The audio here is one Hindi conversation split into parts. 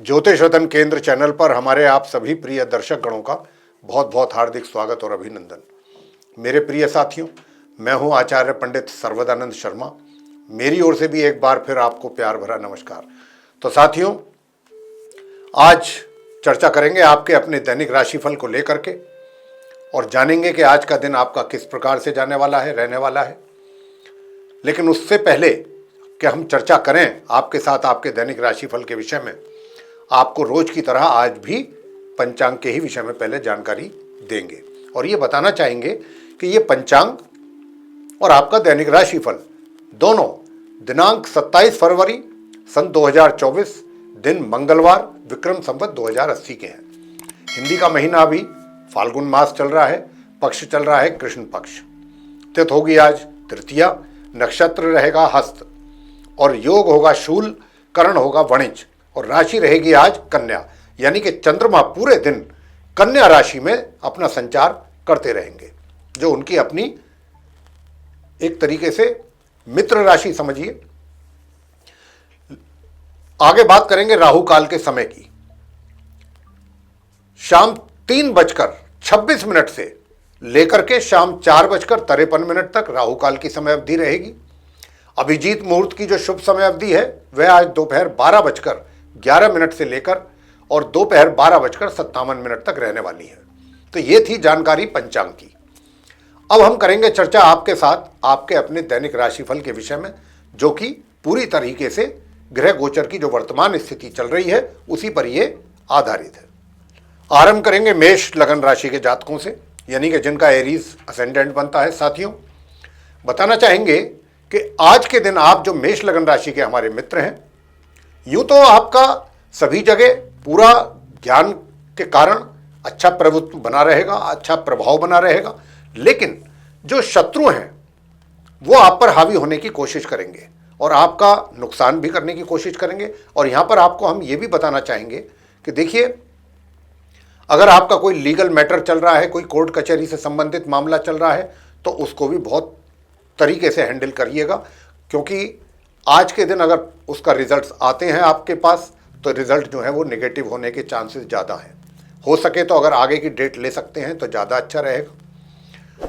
ज्योतिष रतन केंद्र चैनल पर हमारे आप सभी प्रिय दर्शक गणों का बहुत बहुत हार्दिक स्वागत और अभिनंदन। मेरे प्रिय साथियों, मैं हूं आचार्य पंडित सर्वदानंद शर्मा। मेरी ओर से भी एक बार फिर आपको प्यार भरा नमस्कार। तो साथियों, आज चर्चा करेंगे आपके अपने दैनिक राशिफल को लेकर के और जानेंगे कि आज का दिन आपका किस प्रकार से जाने वाला है, रहने वाला है। लेकिन उससे पहले कि हम चर्चा करें आपके साथ आपके दैनिक राशिफल के विषय में, आपको रोज की तरह आज भी पंचांग के ही विषय में पहले जानकारी देंगे और ये बताना चाहेंगे कि ये पंचांग और आपका दैनिक राशिफल दोनों दिनांक 27 फरवरी सन 2024 दिन मंगलवार विक्रम संवत 2080 के हैं। हिंदी का महीना अभी फाल्गुन मास चल रहा है, पक्ष चल रहा है कृष्ण पक्ष। तिथि होगी आज तृतीया, नक्षत्र रहेगा हस्त और योग होगा शूल, करण होगा वणिज और राशि रहेगी आज कन्या, यानी कि चंद्रमा पूरे दिन कन्या राशि में अपना संचार करते रहेंगे, जो उनकी अपनी एक तरीके से मित्र राशि समझिए। आगे बात करेंगे राहु काल के समय की। शाम 3:26 से लेकर के शाम 4:53 तक राहु काल की समय अवधि रहेगी। अभिजीत मुहूर्त की जो शुभ समय अवधि है वह आज दोपहर 12:11 से लेकर और दोपहर 12:57 तक रहने वाली है। तो ये थी जानकारी पंचांग की। अब हम करेंगे चर्चा आपके साथ आपके अपने दैनिक राशिफल के विषय में, जो कि पूरी तरीके से ग्रह गोचर की जो वर्तमान स्थिति चल रही है उसी पर ये आधारित है। आरंभ करेंगे मेष लगन राशि के जातकों से, यानी कि जिनका एरीज असेंडेंट बनता है। साथियों, बताना चाहेंगे कि आज के दिन आप जो मेष लगन राशि के हमारे मित्र हैं, यूं तो आपका सभी जगह पूरा ज्ञान के कारण अच्छा प्रभुत्व बना रहेगा, अच्छा प्रभाव बना रहेगा, लेकिन जो शत्रु हैं वो आप पर हावी होने की कोशिश करेंगे और आपका नुकसान भी करने की कोशिश करेंगे। और यहां पर आपको हम ये भी बताना चाहेंगे कि देखिए, अगर आपका कोई लीगल मैटर चल रहा है, कोई कोर्ट कचहरी से संबंधित मामला चल रहा है, तो उसको भी बहुत तरीके से हैंडल करिएगा, क्योंकि आज के दिन अगर उसका रिजल्ट्स आते हैं आपके पास तो रिजल्ट जो है वो नेगेटिव होने के चांसेस ज़्यादा हैं। हो सके तो अगर आगे की डेट ले सकते हैं तो ज़्यादा अच्छा रहेगा।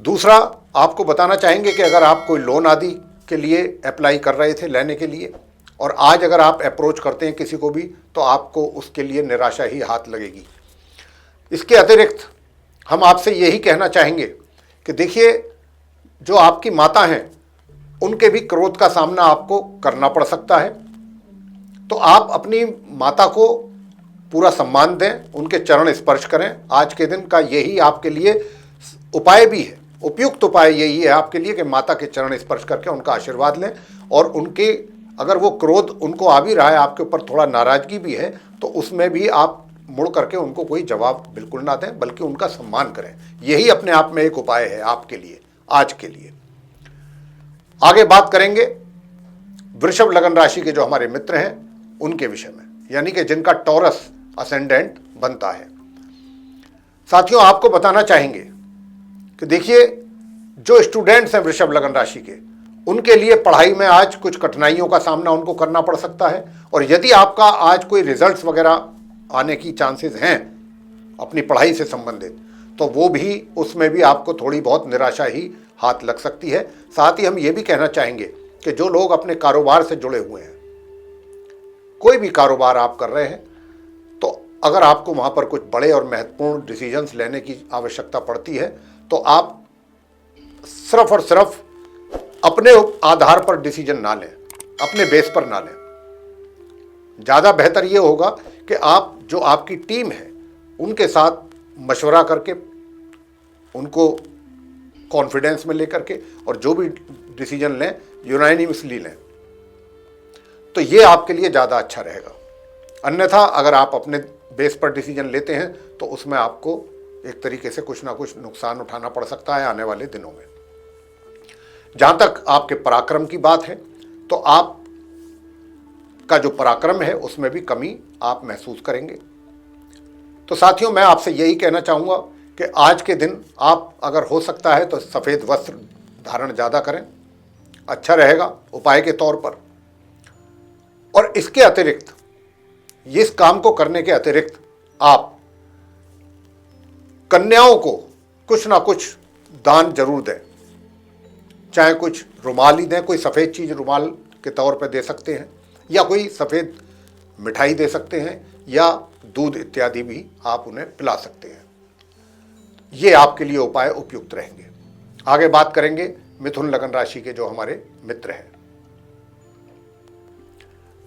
दूसरा, आपको बताना चाहेंगे कि अगर आप कोई लोन आदि के लिए अप्लाई कर रहे थे लेने के लिए, और आज अगर आप अप्रोच करते हैं किसी को भी, तो आपको उसके लिए निराशा ही हाथ लगेगी। इसके अतिरिक्त हम आपसे यही कहना चाहेंगे कि देखिए, जो आपकी माता हैं उनके भी क्रोध का सामना आपको करना पड़ सकता है, तो आप अपनी माता को पूरा सम्मान दें, उनके चरण स्पर्श करें। आज के दिन का यही आपके लिए उपाय भी है, उपयुक्त उपाय यही है आपके लिए कि माता के चरण स्पर्श करके उनका आशीर्वाद लें। और उनके अगर वो क्रोध उनको आ भी रहा है, आपके ऊपर थोड़ा नाराजगी भी है, तो उसमें भी आप मुड़ करके उनको कोई जवाब बिल्कुल ना दें, बल्कि उनका सम्मान करें। यही अपने आप में एक उपाय है आपके लिए आज के लिए। आगे बात करेंगे वृषभ लगन राशि के जो हमारे मित्र हैं उनके विषय में, यानी कि जिनका टॉरस असेंडेंट बनता है। साथियों, आपको बताना चाहेंगे कि देखिए, जो स्टूडेंट्स हैं वृषभ लगन राशि के, उनके लिए पढ़ाई में आज कुछ कठिनाइयों का सामना उनको करना पड़ सकता है। और यदि आपका आज कोई रिजल्ट्स वगैरह आने की चांसेस हैं अपनी पढ़ाई से संबंधित, तो वो भी, उसमें भी आपको थोड़ी बहुत निराशा ही हाथ लग सकती है। साथ ही हम ये भी कहना चाहेंगे कि जो लोग अपने कारोबार से जुड़े हुए हैं, कोई भी कारोबार आप कर रहे हैं, तो अगर आपको वहाँ पर कुछ बड़े और महत्वपूर्ण डिसीजंस लेने की आवश्यकता पड़ती है, तो आप सिर्फ और सिर्फ अपने आधार पर डिसीजन ना लें, अपने बेस पर ना लें। ज़्यादा बेहतर ये होगा कि आप जो आपकी टीम है उनके साथ मशवरा करके, उनको कॉन्फिडेंस में लेकर के, और जो भी डिसीजन लें यूनानिमसली लें, तो ये आपके लिए ज़्यादा अच्छा रहेगा। अन्यथा अगर आप अपने बेस पर डिसीजन लेते हैं तो उसमें आपको एक तरीके से कुछ ना कुछ नुकसान उठाना पड़ सकता है आने वाले दिनों में। जहाँ तक आपके पराक्रम की बात है, तो आप का जो पराक्रम है उसमें भी कमी आप महसूस करेंगे। तो साथियों, मैं आपसे यही कहना चाहूँगा कि आज के दिन आप अगर हो सकता है तो सफ़ेद वस्त्र धारण ज़्यादा करें, अच्छा रहेगा उपाय के तौर पर। और इसके अतिरिक्त इस काम को करने के अतिरिक्त आप कन्याओं को कुछ ना कुछ दान जरूर दें, चाहे कुछ रुमाल ही दें, कोई सफ़ेद चीज़ रुमाल के तौर पर दे सकते हैं, या कोई सफ़ेद मिठाई दे सकते हैं, या दूध इत्यादि भी आप उन्हें पिला सकते हैं। ये आपके लिए उपाय उपयुक्त रहेंगे। आगे बात करेंगे मिथुन लगन राशि के जो हमारे मित्र हैं।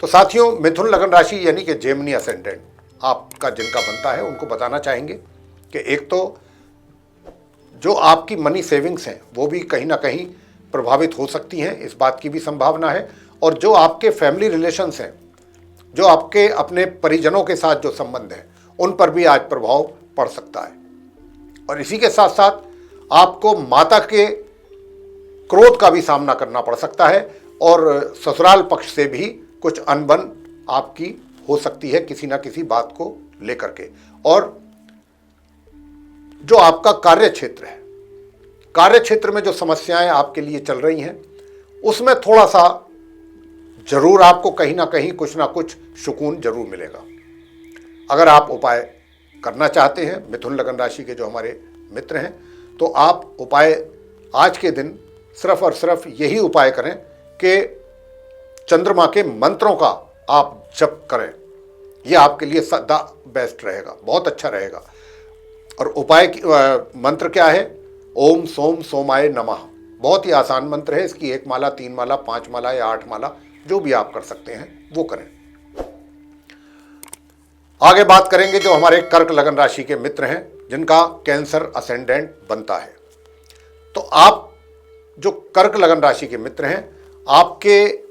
तो साथियों, मिथुन लगन राशि यानी कि जेमिनी असेंडेंट आपका जिनका बनता है, उनको बताना चाहेंगे कि एक तो जो आपकी मनी सेविंग्स हैं वो भी कहीं ना कहीं प्रभावित हो सकती हैं, इस बात की भी संभावना है। और जो आपके फैमिली रिलेशंस हैं, जो आपके अपने परिजनों के साथ जो संबंध हैं, उन पर भी आज प्रभाव पड़ सकता है। और इसी के साथ साथ आपको माता के क्रोध का भी सामना करना पड़ सकता है, और ससुराल पक्ष से भी कुछ अनबन आपकी हो सकती है किसी ना किसी बात को लेकर के। और जो आपका कार्य क्षेत्र है, कार्य क्षेत्र में जो समस्याएं आपके लिए चल रही हैं, उसमें थोड़ा सा जरूर आपको कहीं ना कहीं कुछ ना कुछ सुकून जरूर मिलेगा। अगर आप उपाय करना चाहते हैं, मिथुन लगन राशि के जो हमारे मित्र हैं, तो आप उपाय आज के दिन सिर्फ और सिर्फ यही उपाय करें कि चंद्रमा के मंत्रों का आप जप करें। यह आपके लिए सदा बेस्ट रहेगा, बहुत अच्छा रहेगा। और उपाय की मंत्र क्या है? ओम सोम सोमाय नमः। बहुत ही आसान मंत्र है, इसकी 1 माला, 3 माला, 5 माला या 8 माला जो भी आप कर सकते हैं वो करें। आगे बात करेंगे जो हमारे कर्क लगन राशि के मित्र हैं, जिनका कैंसर असेंडेंट बनता है। तो आप जो कर्क लगन राशि के मित्र हैं, आपके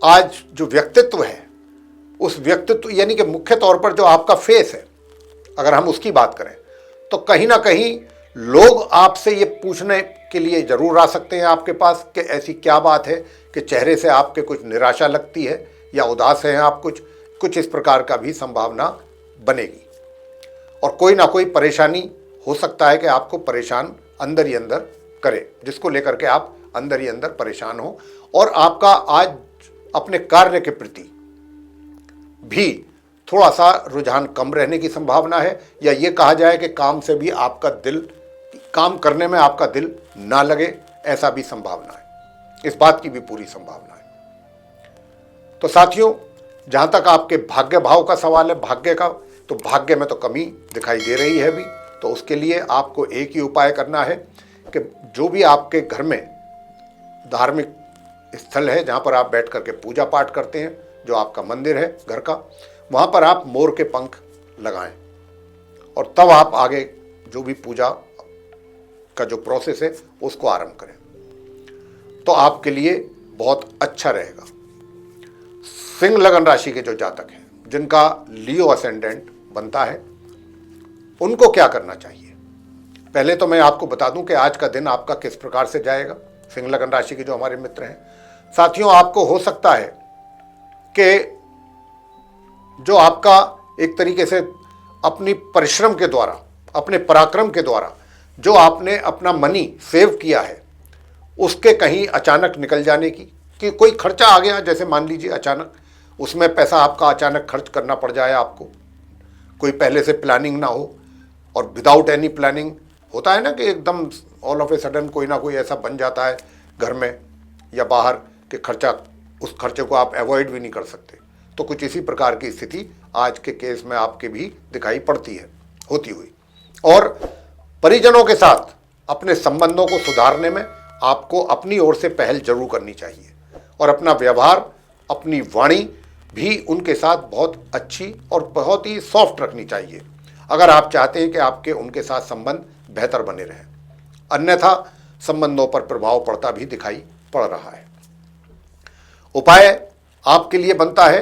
आज जो व्यक्तित्व है, उस व्यक्तित्व यानी कि मुख्य तौर पर जो आपका फेस है, अगर हम उसकी बात करें, तो कहीं ना कहीं लोग आपसे ये पूछने के लिए जरूर आ सकते हैं आपके पास कि ऐसी क्या बात है कि चेहरे से आपके कुछ निराशा लगती है या उदास हैं आप, कुछ इस प्रकार का भी संभावना बनेगी। और कोई ना कोई परेशानी हो सकता है कि आपको परेशान अंदर ही अंदर करे, जिसको लेकर के आप अंदर ही अंदर परेशान हो। और आपका आज अपने कार्य के प्रति भी थोड़ा सा रुझान कम रहने की संभावना है, या ये कहा जाए कि काम से भी आपका दिल, काम करने में आपका दिल ना लगे, ऐसा भी संभावना है। इस बात की भी पूरी संभावना है। तो साथियों, जहां तक आपके भाग्य भाव का सवाल है, भाग्य का, तो भाग्य में तो कमी दिखाई दे रही है अभी। तो उसके लिए आपको एक ही उपाय करना है कि जो भी आपके घर में धार्मिक स्थल है, जहां पर आप बैठ करके पूजा पाठ करते हैं, जो आपका मंदिर है घर का, वहां पर आप मोर के पंख लगाएं, और तब आप आगे जो भी पूजा का जो प्रोसेस है उसको आरंभ करें, तो आपके लिए बहुत अच्छा रहेगा। सिंह लगन राशि के जो जातक हैं, जिनका लियो असेंडेंट बनता है, उनको क्या करना चाहिए? पहले तो मैं आपको बता दूं कि आज का दिन आपका किस प्रकार से जाएगा। सिंह लगन राशि के जो हमारे मित्र हैं, साथियों, आपको हो सकता है कि जो आपका एक तरीके से अपनी परिश्रम के द्वारा, अपने पराक्रम के द्वारा जो आपने अपना मनी सेव किया है, उसके कहीं अचानक निकल जाने की, कि कोई खर्चा आ गया, जैसे मान लीजिए अचानक उसमें पैसा आपका अचानक खर्च करना पड़ जाए आपको, कोई पहले से प्लानिंग ना हो, और विदाउट एनी प्लानिंग होता है ना कि एकदम ऑल ऑफ ए सडन कोई ना कोई ऐसा बन जाता है घर में या बाहर कि खर्चा, उस खर्चे को आप अवॉइड भी नहीं कर सकते। तो कुछ इसी प्रकार की स्थिति आज के केस में आपके भी दिखाई पड़ती है, होती हुई। और परिजनों के साथ अपने संबंधों को सुधारने में आपको अपनी ओर से पहल जरूर करनी चाहिए, और अपना व्यवहार, अपनी वाणी भी उनके साथ बहुत अच्छी और बहुत ही सॉफ्ट रखनी चाहिए, अगर आप चाहते हैं कि आपके उनके साथ संबंध बेहतर बने रहें। अन्यथा संबंधों पर प्रभाव पड़ता भी दिखाई पड़ रहा है। उपाय आपके लिए बनता है,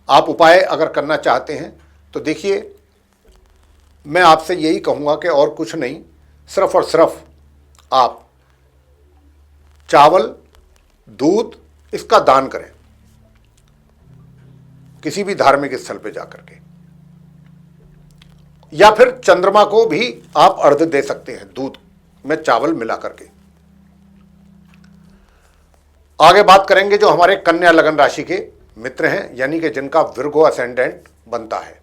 आप उपाय अगर करना चाहते हैं तो देखिए, मैं आपसे यही कहूँगा कि और कुछ नहीं, सिर्फ और सिर्फ आप चावल, दूध, इसका दान करें किसी भी धार्मिक स्थल पे जाकर के, या फिर चंद्रमा को भी आप अर्घ दे सकते हैं दूध में चावल मिला करके। आगे बात करेंगे जो हमारे कन्या लगन राशि के मित्र हैं, यानी कि जिनका विर्गो असेंडेंट बनता है।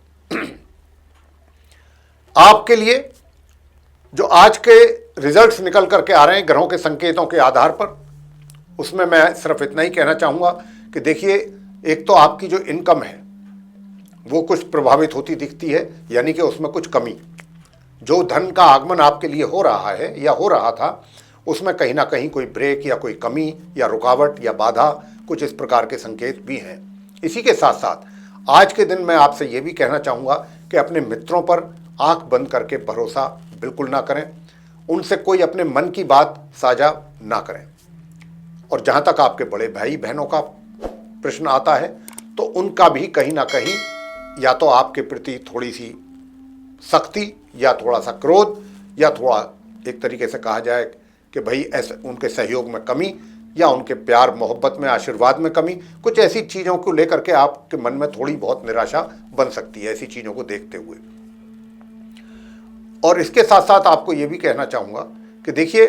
आपके लिए जो आज के रिजल्ट्स निकल करके आ रहे हैं ग्रहों के संकेतों के आधार पर, उसमें मैं सिर्फ इतना ही कहना चाहूँगा कि देखिए, एक तो आपकी जो इनकम है वो कुछ प्रभावित होती दिखती है, यानी कि उसमें कुछ कमी, जो धन का आगमन आपके लिए हो रहा है या हो रहा था, उसमें कहीं ना कहीं कोई ब्रेक या कोई कमी या रुकावट या बाधा, कुछ इस प्रकार के संकेत भी हैं। इसी के साथ साथ आज के दिन मैं आपसे ये भी कहना चाहूँगा कि अपने मित्रों पर आंख बंद करके भरोसा बिल्कुल ना करें, उनसे कोई अपने मन की बात साझा ना करें। और जहाँ तक आपके बड़े भाई बहनों का प्रश्न आता है, तो उनका भी कहीं ना कहीं या तो आपके प्रति थोड़ी सी सख्ती या थोड़ा सा क्रोध या थोड़ा एक तरीके से कहा जाए कि भाई ऐसे उनके सहयोग में कमी या उनके प्यार मोहब्बत में आशीर्वाद में कमी, कुछ ऐसी चीज़ों को लेकर के आपके मन में थोड़ी बहुत निराशा बन सकती है ऐसी चीज़ों को देखते हुए। और इसके साथ साथ आपको ये भी कहना चाहूँगा कि देखिए,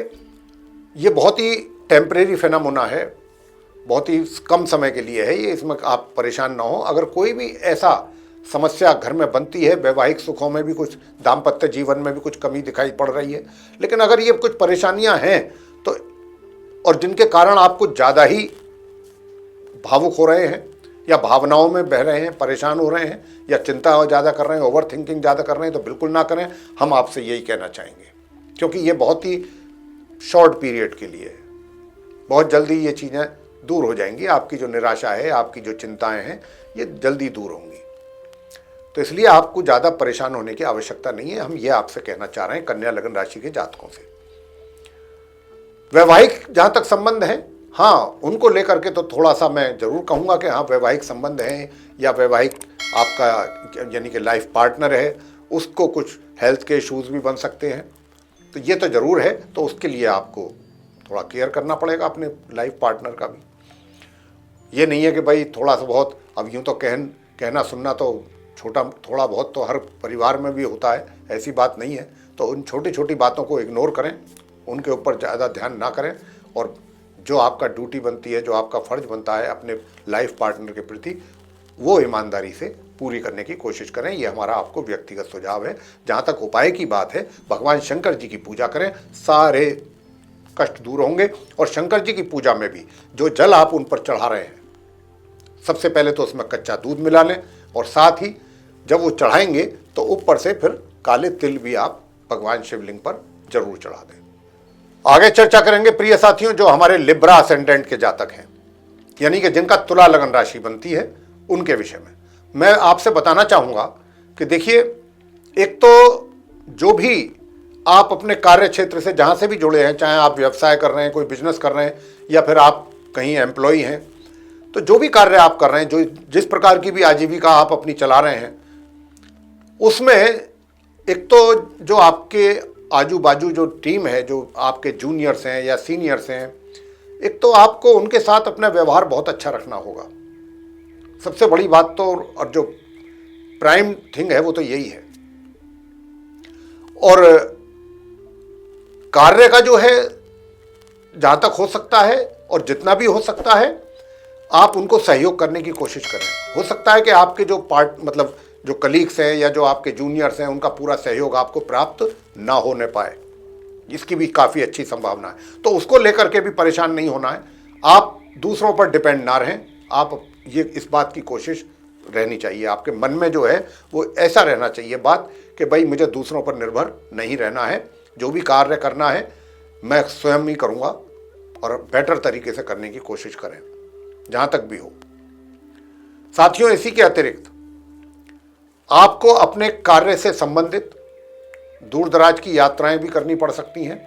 ये बहुत ही टेम्परेरी फिनोमेना है, बहुत ही कम समय के लिए है ये, इसमें आप परेशान ना हो। अगर कोई भी ऐसा समस्या घर में बनती है, वैवाहिक सुखों में भी कुछ, दाम्पत्य जीवन में भी कुछ कमी दिखाई पड़ रही है, लेकिन अगर ये कुछ परेशानियां हैं तो, और जिनके कारण आपको ज़्यादा ही भावुक हो रहे हैं या भावनाओं में बह रहे हैं, परेशान हो रहे हैं या चिंता ज़्यादा कर रहे हैं, ओवर थिंकिंग ज़्यादा कर रहे हैं, तो बिल्कुल ना करें। हम आपसे यही कहना चाहेंगे, क्योंकि ये बहुत ही शॉर्ट पीरियड के लिए है, बहुत जल्दी ये चीज़ें दूर हो जाएंगी। आपकी जो निराशा है, आपकी जो चिंताएं हैं, ये जल्दी दूर होंगी। तो इसलिए आपको ज़्यादा परेशान होने की आवश्यकता नहीं है। हम ये आपसे कहना चाह रहे हैं कन्या लग्न राशि के जातकों से। वैवाहिक जहाँ तक संबंध है, हाँ, उनको लेकर के तो थोड़ा सा मैं ज़रूर कहूँगा कि हाँ, वैवाहिक संबंध हैं या वैवाहिक आपका यानी कि लाइफ पार्टनर है, उसको कुछ हेल्थ के इश्यूज़ भी बन सकते हैं, तो ये तो ज़रूर है। तो उसके लिए आपको थोड़ा केयर करना पड़ेगा अपने लाइफ पार्टनर का भी। ये नहीं है कि भाई थोड़ा सा बहुत, अब यूँ तो कहना सुनना तो थोड़ा बहुत तो हर परिवार में भी होता है, ऐसी बात नहीं है। तो उन छोटी छोटी बातों को इग्नोर करें, उनके ऊपर ज़्यादा ध्यान ना करें, और जो आपका ड्यूटी बनती है, जो आपका फ़र्ज बनता है अपने लाइफ पार्टनर के प्रति, वो ईमानदारी से पूरी करने की कोशिश करें। ये हमारा आपको व्यक्तिगत सुझाव है। जहाँ तक उपाय की बात है, भगवान शंकर जी की पूजा करें, सारे कष्ट दूर होंगे। और शंकर जी की पूजा में भी जो जल आप उन पर चढ़ा रहे हैं, सबसे पहले तो उसमें कच्चा दूध मिला लें, और साथ ही जब वो चढ़ाएंगे तो ऊपर से फिर काले तिल भी आप भगवान शिवलिंग पर जरूर चढ़ा दें। आगे चर्चा करेंगे प्रिय साथियों, जो हमारे लिब्रा असेंडेंट के जातक हैं, यानी कि जिनका तुला लगन राशि बनती है, उनके विषय में मैं आपसे बताना चाहूँगा कि देखिए, एक तो जो भी आप अपने कार्य क्षेत्र से जहाँ से भी जुड़े हैं, चाहे आप व्यवसाय कर रहे हैं, कोई बिजनेस कर रहे हैं, या फिर आप कहीं एम्प्लॉई हैं, तो जो भी कार्य आप कर रहे हैं, जो जिस प्रकार की भी आजीविका आप अपनी चला रहे हैं, उसमें एक तो जो आपके आजू बाजू जो टीम है, जो आपके जूनियर्स हैं या सीनियर्स हैं, एक तो आपको उनके साथ अपना व्यवहार बहुत अच्छा रखना होगा। सबसे बड़ी बात तो, और जो प्राइम थिंग है, वो तो यही है। और कार्य का जो है, जहाँ तक हो सकता है और जितना भी हो सकता है, आप उनको सहयोग करने की कोशिश करें। हो सकता है कि आपके जो मतलब जो कलीग्स हैं या जो आपके जूनियर्स हैं, उनका पूरा सहयोग आपको प्राप्त ना होने पाए, इसकी भी काफ़ी अच्छी संभावना है। तो उसको लेकर के भी परेशान नहीं होना है। आप दूसरों पर डिपेंड ना रहें। आप ये इस बात की कोशिश रहनी चाहिए, आपके मन में जो है वो ऐसा रहना चाहिए बात कि भाई मुझे दूसरों पर निर्भर नहीं रहना है, जो भी कार्य करना है मैं स्वयं ही करूँगा, और बेटर तरीके से करने की कोशिश करें जहाँ तक भी हो। साथियों, इसी के अतिरिक्त आपको अपने कार्य से संबंधित दूर दराज की यात्राएं भी करनी पड़ सकती हैं,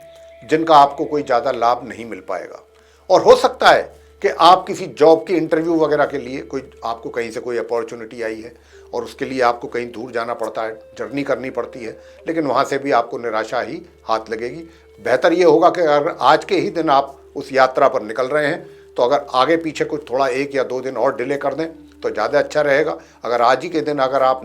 जिनका आपको कोई ज़्यादा लाभ नहीं मिल पाएगा। और हो सकता है कि आप किसी जॉब की इंटरव्यू वगैरह के लिए कोई आपको कहीं से कोई अपॉर्चुनिटी आई है, और उसके लिए आपको कहीं दूर जाना पड़ता है, जर्नी करनी पड़ती है, लेकिन वहाँ से भी आपको निराशा ही हाथ लगेगी। बेहतर ये होगा कि अगर आज के ही दिन आप उस यात्रा पर निकल रहे हैं, तो अगर आगे पीछे कुछ थोड़ा 1 या 2 दिन और डिले कर दें तो ज़्यादा अच्छा रहेगा। अगर आज ही के दिन अगर आप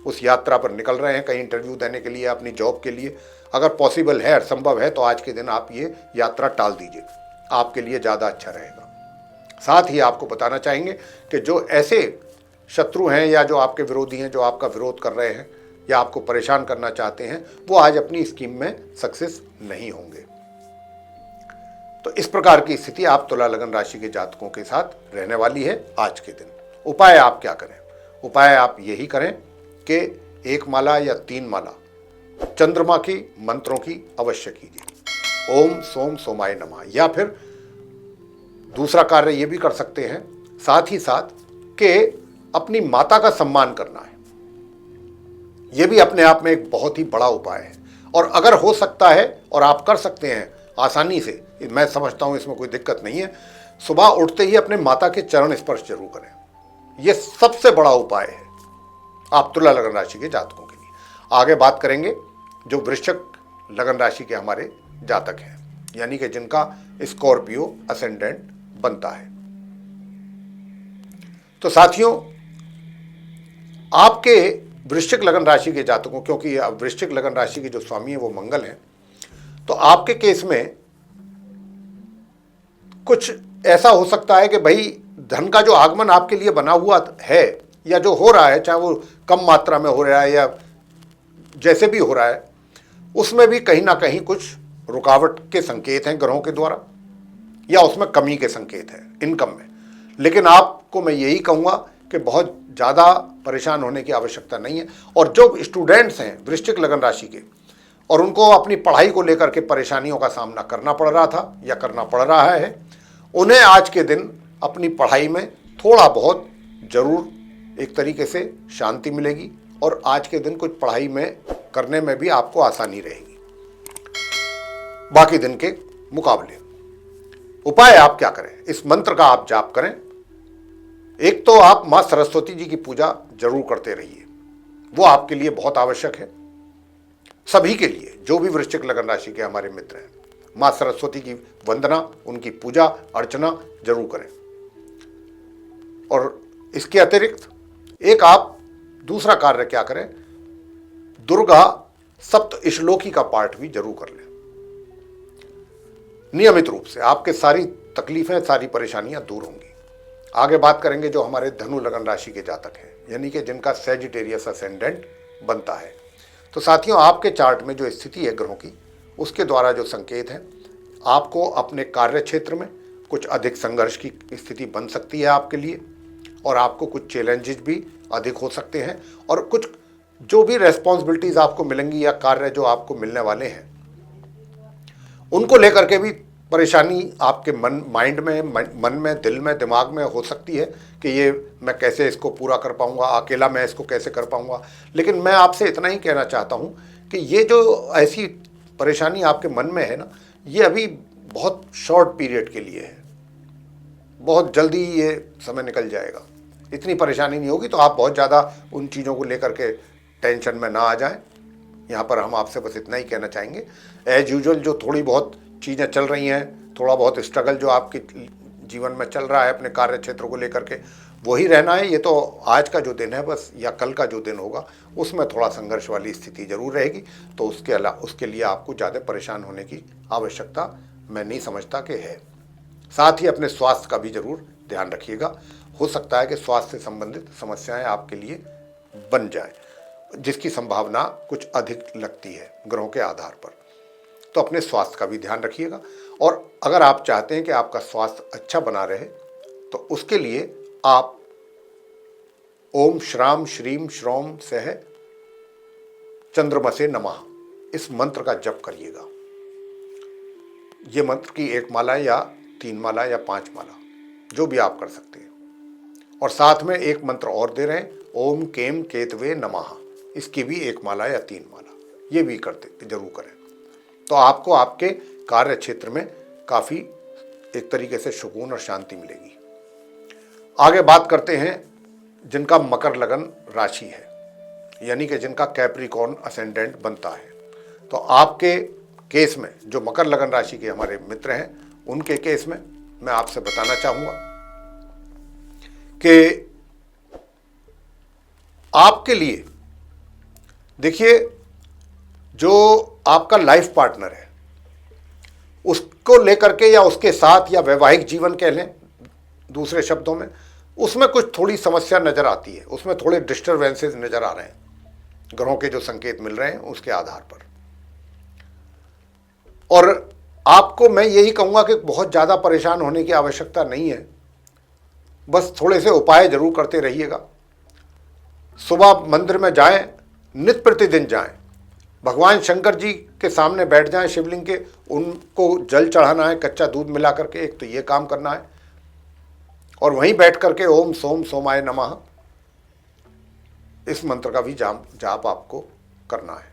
उस यात्रा पर निकल रहे हैं कहीं इंटरव्यू देने के लिए, अपनी जॉब के लिए, अगर पॉसिबल है, संभव है, तो आज के दिन आप ये यात्रा टाल दीजिए, आपके लिए ज़्यादा अच्छा रहेगा। साथ ही आपको बताना चाहेंगे कि जो ऐसे शत्रु हैं या जो आपके विरोधी हैं, जो आपका विरोध कर रहे हैं या आपको परेशान करना चाहते हैं, वो आज अपनी स्कीम में सक्सेस नहीं होंगे। तो इस प्रकार की स्थिति आप तुला लगन राशि के जातकों के साथ रहने वाली है आज के दिन। उपाय आप क्या करें? उपाय आप यही करें कि 1 माला या 3 माला चंद्रमा की मंत्रों की अवश्य कीजिए। ओम सोम सोमाय नमः। या फिर दूसरा कार्य ये भी कर सकते हैं साथ ही साथ कि अपनी माता का सम्मान करना है। यह भी अपने आप में एक बहुत ही बड़ा उपाय है और अगर हो सकता है और आप कर सकते हैं आसानी से, मैं समझता हूं इसमें कोई दिक्कत नहीं है, सुबह उठते ही अपने माता के चरण स्पर्श जरूर करें। यह सबसे बड़ा उपाय है आप तुला लगन राशि के जातकों के लिए। आगे बात करेंगे जो वृश्चिक लगन राशि के हमारे जातक हैं, यानी कि जिनका स्कॉर्पियो असेंडेंट बनता है। तो साथियों, आपके वृश्चिक लगन राशि के जातकों, क्योंकि वृश्चिक लगन राशि के जो स्वामी है वो मंगल हैं, तो आपके केस में कुछ ऐसा हो सकता है कि भाई धन का जो आगमन आपके लिए बना हुआ है या जो हो रहा है, चाहे वो कम मात्रा में हो रहा है या जैसे भी हो रहा है, उसमें भी कहीं ना कहीं कुछ रुकावट के संकेत हैं ग्रहों के द्वारा या उसमें कमी के संकेत हैं इनकम में। लेकिन आपको मैं यही कहूँगा कि बहुत ज़्यादा परेशान होने की आवश्यकता नहीं है। और जो स्टूडेंट्स हैं वृश्चिक लगन राशि के और उनको अपनी पढ़ाई को लेकर के परेशानियों का सामना करना पड़ रहा था या करना पड़ रहा है, उन्हें आज के दिन अपनी पढ़ाई में थोड़ा बहुत जरूर एक तरीके से शांति मिलेगी और आज के दिन कुछ पढ़ाई में करने में भी आपको आसानी रहेगी बाकी दिन के मुकाबले। उपाय आप क्या करें? इस मंत्र का आप जाप करें। एक तो आप मां सरस्वती जी की पूजा जरूर करते रहिए, वो आपके लिए बहुत आवश्यक है। सभी के लिए, जो भी वृश्चिक लगन राशि के हमारे मित्र हैं, मां सरस्वती की वंदना, उनकी पूजा अर्चना जरूर करें। और इसके अतिरिक्त एक आप दूसरा कार्य क्या करें, दुर्गा सप्तश्लोकी का पाठ भी जरूर कर लें। नियमित रूप से आपके सारी तकलीफें, सारी परेशानियां दूर होंगी। आगे बात करेंगे जो हमारे धनु लगन राशि के जातक हैं, यानी कि जिनका सैजिटेरियस असेंडेंट बनता है। तो साथियों, आपके चार्ट में जो स्थिति है ग्रहों की, उसके द्वारा जो संकेत हैं, आपको अपने कार्य क्षेत्र में कुछ अधिक संघर्ष की स्थिति बन सकती है आपके लिए और आपको कुछ चैलेंजेस भी अधिक हो सकते हैं और कुछ जो भी रेस्पॉन्सिबिलिटीज आपको मिलेंगी या कार्य जो आपको मिलने वाले हैं उनको लेकर के भी परेशानी आपके माइंड में, मन में, दिल में, दिमाग में हो सकती है कि ये मैं कैसे इसको पूरा कर पाऊंगा, अकेला मैं इसको कैसे कर पाऊंगा। लेकिन मैं आपसे इतना ही कहना चाहता हूं कि ये जो ऐसी परेशानी आपके मन में है ना, ये अभी बहुत शॉर्ट पीरियड के लिए है, बहुत जल्दी ये समय निकल जाएगा, इतनी परेशानी नहीं होगी। तो आप बहुत ज़्यादा उन चीज़ों को लेकर के टेंशन में ना आ जाएं। यहाँ पर हम आपसे बस इतना ही कहना चाहेंगे, एज यूजुअल जो थोड़ी बहुत चीज़ें चल रही हैं, थोड़ा बहुत स्ट्रगल जो आपके जीवन में चल रहा है अपने कार्य क्षेत्र को लेकर के, वही रहना है। ये तो आज का जो दिन है बस, या कल का जो दिन होगा उसमें थोड़ा संघर्ष वाली स्थिति जरूर रहेगी। तो उसके लिए आपको ज़्यादा परेशान होने की आवश्यकता मैं नहीं समझता कि है। साथ ही अपने स्वास्थ्य का भी जरूर ध्यान रखिएगा। हो सकता है कि स्वास्थ्य से संबंधित समस्याएं आपके लिए बन जाए, जिसकी संभावना कुछ अधिक लगती है ग्रहों के आधार पर। तो अपने स्वास्थ्य का भी ध्यान रखिएगा। और अगर आप चाहते हैं कि आपका स्वास्थ्य अच्छा बना रहे तो उसके लिए आप ओम श्राम श्रीम श्रोम सह चंद्रमसे नमः इस मंत्र का जप करिएगा। ये मंत्र की 1 माला या 3 माला या 5 माला जो भी आप कर सकते हैं। और साथ में एक मंत्र और दे रहे हैं, ओम केम केतवे नमः, इसकी भी 1 माला या 3 माला, ये भी करते जरूर करें। तो आपको आपके कार्य क्षेत्र में काफ़ी एक तरीके से सुकून और शांति मिलेगी। आगे बात करते हैं जिनका मकर लगन राशि है, यानी कि जिनका कैप्रिकॉर्न असेंडेंट बनता है। तो आपके केस में जो मकर लगन राशि के हमारे मित्र हैं, उनके केस में मैं आपसे बताना चाहूँगा कि आपके लिए देखिए, जो आपका लाइफ पार्टनर है उसको लेकर के या उसके साथ या वैवाहिक जीवन कह लें, दूसरे शब्दों में उसमें कुछ थोड़ी समस्या नज़र आती है, उसमें थोड़े डिस्टर्बेंसेस नज़र आ रहे हैं, ग्रहों के जो संकेत मिल रहे हैं उसके आधार पर। और आपको मैं यही कहूँगा कि बहुत ज़्यादा परेशान होने की आवश्यकता नहीं है, बस थोड़े से उपाय जरूर करते रहिएगा। सुबह मंदिर में जाएं, नित्य प्रतिदिन जाएं, भगवान शंकर जी के सामने बैठ जाएं शिवलिंग के, उनको जल चढ़ाना है कच्चा दूध मिला करके, एक तो ये काम करना है, और वहीं बैठ करके ओम सोम सोमाय नमः इस मंत्र का भी जाप आपको करना है।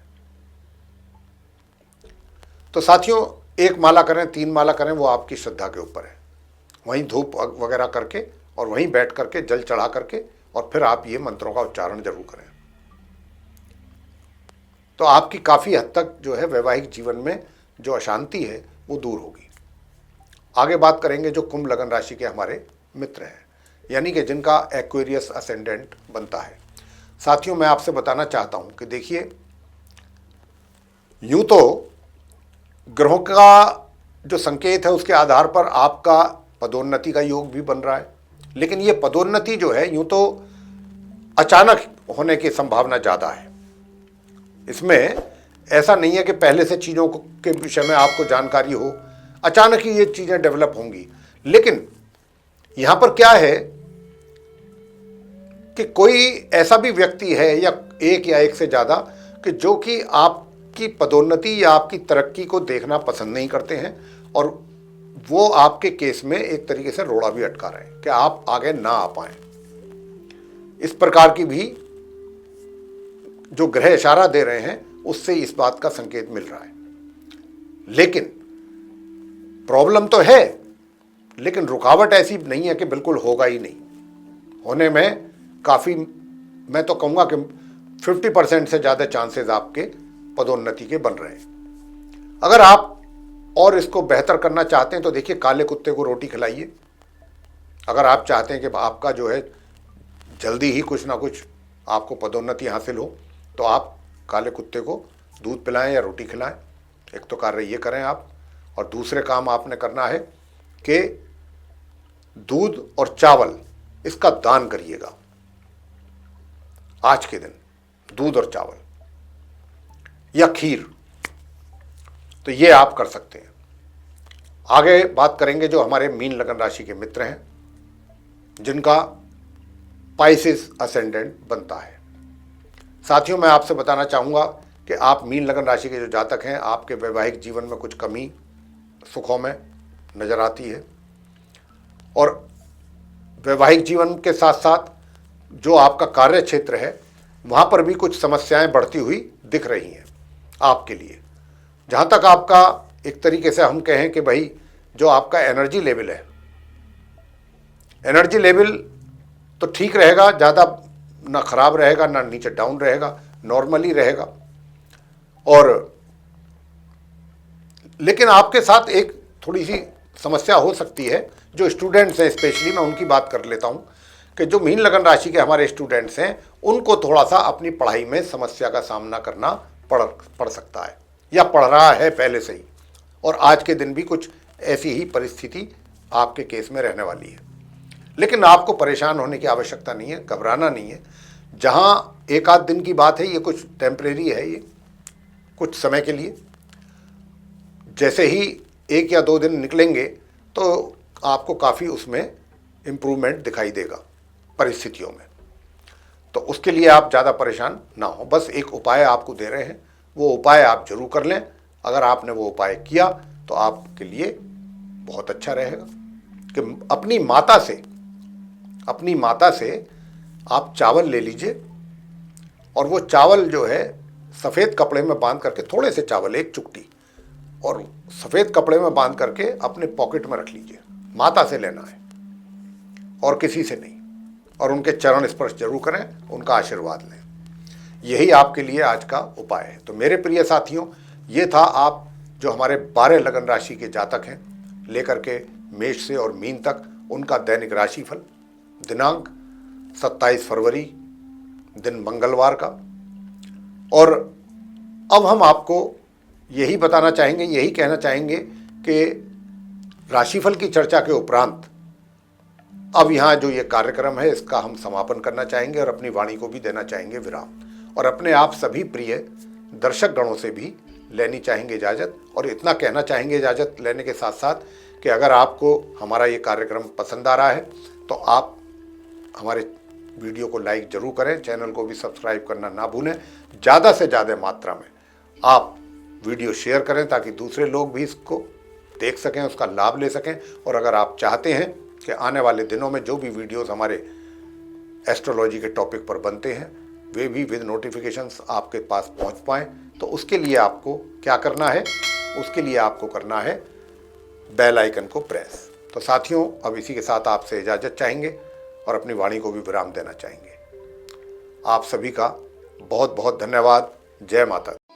तो साथियों, एक माला करें, 3 माला करें, वो आपकी श्रद्धा के ऊपर है। वहीं धूप वगैरह करके और वहीं बैठ करके जल चढ़ा करके और फिर आप ये मंत्रों का उच्चारण जरूर करें, तो आपकी काफ़ी हद तक जो है वैवाहिक जीवन में जो अशांति है वो दूर होगी। आगे बात करेंगे जो कुंभ लगन राशि के हमारे मित्र हैं, यानी कि जिनका एक्वेरियस असेंडेंट बनता है। साथियों, मैं आपसे बताना चाहता हूं कि देखिए, यूं तो ग्रहों का जो संकेत है उसके आधार पर आपका पदोन्नति का योग भी बन रहा है, लेकिन ये पदोन्नति जो है यूं तो अचानक होने की संभावना ज़्यादा है। इसमें ऐसा नहीं है कि पहले से चीज़ों के विषय में आपको जानकारी हो, अचानक ही ये चीज़ें डेवलप होंगी। लेकिन यहाँ पर क्या है कि कोई ऐसा भी व्यक्ति है या एक से ज़्यादा कि जो कि आपकी पदोन्नति या आपकी तरक्की को देखना पसंद नहीं करते हैं, और वो आपके केस में एक तरीके से रोड़ा भी अटका रहे हैं कि आप आगे ना आ पाएं। इस प्रकार की भी जो ग्रह इशारा दे रहे हैं उससे इस बात का संकेत मिल रहा है। लेकिन प्रॉब्लम तो है, लेकिन रुकावट ऐसी नहीं है कि बिल्कुल होगा ही नहीं। होने में काफ़ी, मैं तो कहूँगा कि 50% से ज़्यादा चांसेस आपके पदोन्नति के बन रहे हैं। अगर आप और इसको बेहतर करना चाहते हैं तो देखिए, काले कुत्ते को रोटी खिलाइए। अगर आप चाहते हैं कि आपका जो है जल्दी ही कुछ ना कुछ आपको पदोन्नति हासिल हो, तो आप काले कुत्ते को दूध पिलाएं या रोटी खिलाएं। एक तो कार्य ये करें आप, और दूसरे काम आपने करना है कि दूध और चावल इसका दान करिएगा। आज के दिन दूध और चावल या खीर, तो ये आप कर सकते हैं। आगे बात करेंगे जो हमारे मीन लगन राशि के मित्र हैं, जिनका पाइसेस असेंडेंट बनता है। साथियों, मैं आपसे बताना चाहूँगा कि आप मीन लगन राशि के जो जातक हैं, आपके वैवाहिक जीवन में कुछ कमी सुखों में नज़र आती है, और वैवाहिक जीवन के साथ साथ जो आपका कार्य क्षेत्र है वहाँ पर भी कुछ समस्याएं बढ़ती हुई दिख रही हैं आपके लिए। जहाँ तक आपका एक तरीके से हम कहें कि भाई जो आपका एनर्जी लेवल है, एनर्जी लेवल तो ठीक रहेगा, ज़्यादा ना खराब रहेगा ना नीचे डाउन रहेगा, नॉर्मली रहेगा। और लेकिन आपके साथ एक थोड़ी सी समस्या हो सकती है। जो स्टूडेंट्स हैं, स्पेशली मैं उनकी बात कर लेता हूँ कि जो मीन लगन राशि के हमारे स्टूडेंट्स हैं, उनको थोड़ा सा अपनी पढ़ाई में समस्या का सामना करना पड़ सकता है, या पड़ रहा है पहले से ही, और आज के दिन भी कुछ ऐसी ही परिस्थिति आपके केस में रहने वाली है। लेकिन आपको परेशान होने की आवश्यकता नहीं है, घबराना नहीं है। जहाँ एक आध दिन की बात है, ये कुछ टेम्परेरी है, ये कुछ समय के लिए। जैसे ही 1 या 2 दिन निकलेंगे तो आपको काफ़ी उसमें इम्प्रूवमेंट दिखाई देगा परिस्थितियों में। तो उसके लिए आप ज़्यादा परेशान ना हो। बस एक उपाय आपको दे रहे हैं, वो उपाय आप जरूर कर लें। अगर आपने वो उपाय किया तो आपके लिए बहुत अच्छा रहेगा कि अपनी माता से आप चावल ले लीजिए, और वो चावल जो है सफ़ेद कपड़े में बांध करके, थोड़े से चावल, 1 चुटकी, और सफ़ेद कपड़े में बांध करके अपने पॉकेट में रख लीजिए। माता से लेना है और किसी से नहीं, और उनके चरण स्पर्श जरूर करें, उनका आशीर्वाद लें। यही आपके लिए आज का उपाय है। तो मेरे प्रिय साथियों, ये था आप जो हमारे 12 लगन राशि के जातक हैं, लेकर के मेष से और मीन तक, उनका दैनिक राशिफल दिनांक 27 फरवरी, दिन मंगलवार का। और अब हम आपको यही बताना चाहेंगे, यही कहना चाहेंगे कि राशिफल की चर्चा के उपरांत अब यहाँ जो ये कार्यक्रम है इसका हम समापन करना चाहेंगे और अपनी वाणी को भी देना चाहेंगे विराम, और अपने आप सभी प्रिय दर्शक गणों से भी लेनी चाहेंगे इजाज़त। और इतना कहना चाहेंगे इजाज़त लेने के साथ साथ कि अगर आपको हमारा ये कार्यक्रम पसंद आ रहा है तो आप हमारे वीडियो को लाइक जरूर करें, चैनल को भी सब्सक्राइब करना ना भूलें। ज़्यादा से ज़्यादा मात्रा में आप वीडियो शेयर करें ताकि दूसरे लोग भी इसको देख सकें, उसका लाभ ले सकें। और अगर आप चाहते हैं कि आने वाले दिनों में जो भी वीडियोस हमारे एस्ट्रोलॉजी के टॉपिक पर बनते हैं वे भी विद नोटिफिकेशंस आपके पास पहुंच पाएँ, तो उसके लिए आपको क्या करना है, उसके लिए आपको करना है बेल आइकन को प्रेस। तो साथियों, अब इसी के साथ आपसे इजाज़त चाहेंगे और अपनी वाणी को भी विराम देना चाहेंगे। आप सभी का बहुत बहुत धन्यवाद। जय माता दी।